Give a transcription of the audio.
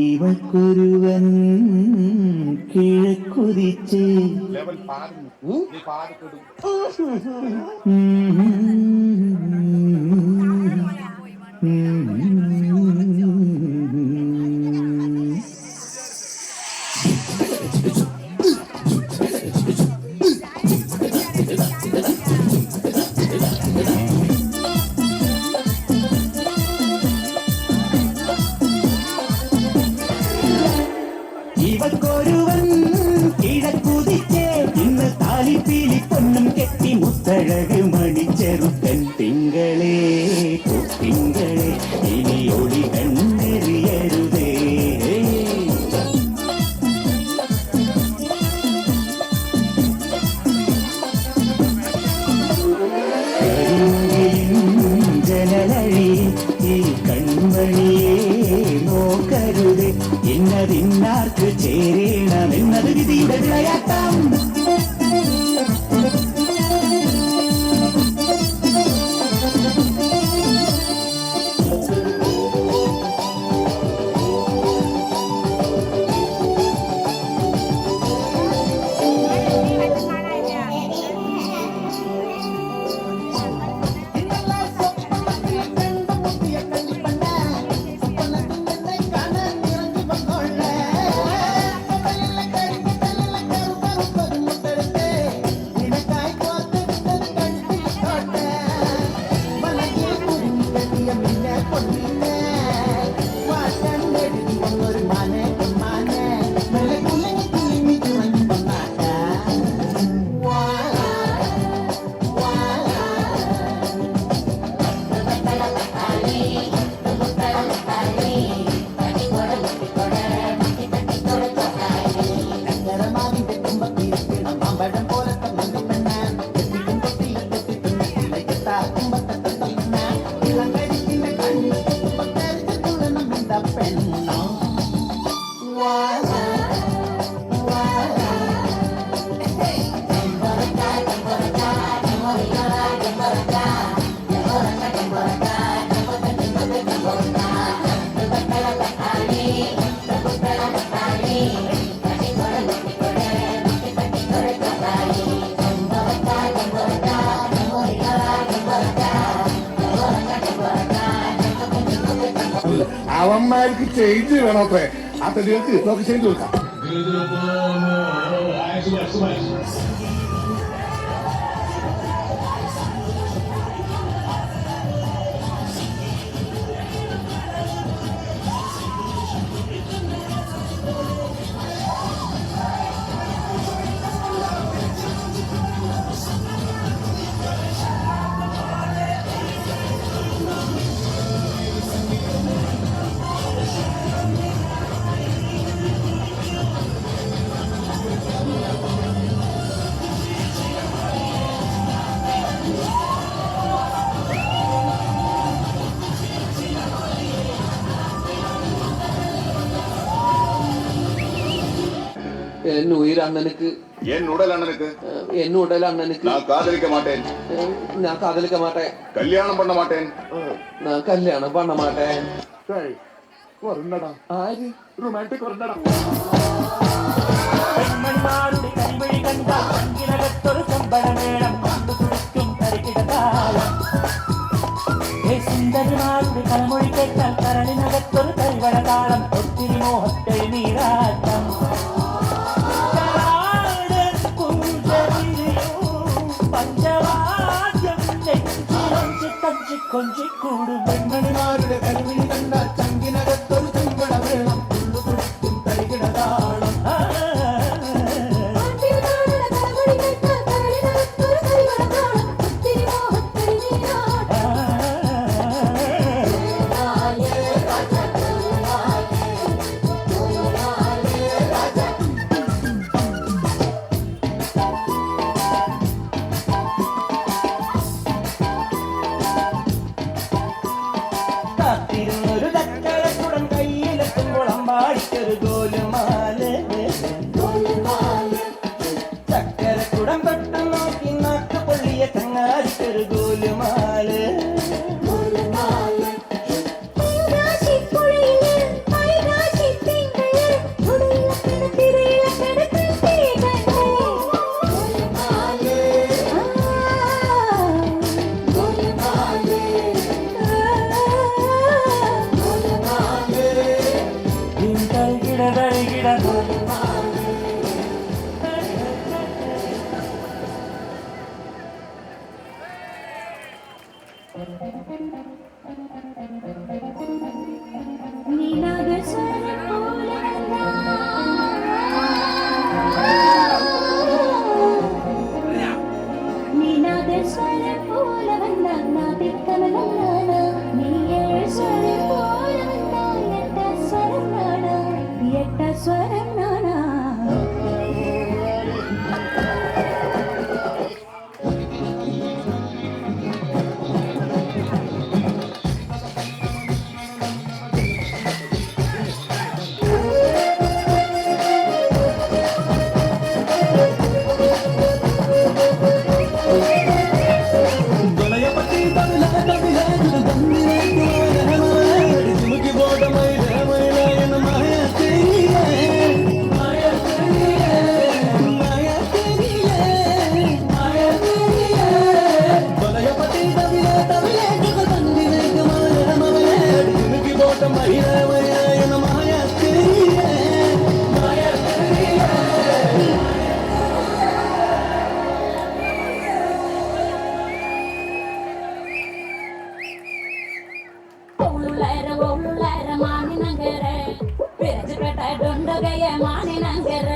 ഇവക്കൊരുവൻ കിഴക്കുതിച്ച് ഇവക്കൊരുവൻ കിഴക്കുതിച്ചേ ഇന്ന് താലിപ്പീലി പൊന്നും കെട്ടി മുത്തഴക് മണിച്ചെറുക്കൻ തിങ്കളേ തിങ്കളേ ഇനി ഒളി കണ്ണെറിയരുതേ ജനലഴി ഈ കൺമണിയെ നോക്കരുത് ഇന്നതിന്നാർക്ക് ചേരണമെന്നത് വിധിയുടെ വിളയാട്ടം അവന്മാർക്ക് ചേഞ്ച് വേണോത്രേ ആ തെളിവെക്ക് നമുക്ക് ചേഞ്ച് കൊടുക്കാം. என் உயிர் அண்ணனுக்கு, என் உடல் அண்ணனுக்கு, என் உடல் அண்ணனுக்கு நான் காதலிக்க மாட்டேன், நான் காதலிக்க மாட்டேன், கல்யாணம் பண்ண மாட்டேன், நான் கல்யாணம் பண்ண மாட்டேன். ஆரு ரொமான்டிக் வரண்டா. പെൺമണിമാരുടെ കരിമഴി കണ്ടാൽ കങ്കിനകത്തൊരു കമ്പളമേളം കണ്ടു കുടിക്കും കരികിടതാളം. സുന്ദരിമാരുടെ കളമൊഴി കേട്ടാൽ കരളിനകത്തൊരു കരിവളതാളം. ഒത്തിരി മോഹത്തെ നീരാട്ടം പഞ്ചവാദ്യം തഞ്ചി കൊഞ്ചിക്കൂടും. പെൺമണിമാരുടെ കരിമഴി കണ്ടാൽ കങ്കിനകത്തൊരു കമ്പളമേളം കണ്ടു കുടിക്കും കരികിടതാളം. சொல்லி போறவனா எட்ட ஸ்வரம் நானா எட்ட ஸ்வரம் நானா ஒழுலர மானி நங்கர பிறஜப்பட்ட டொண்டகைய மானி நங்கர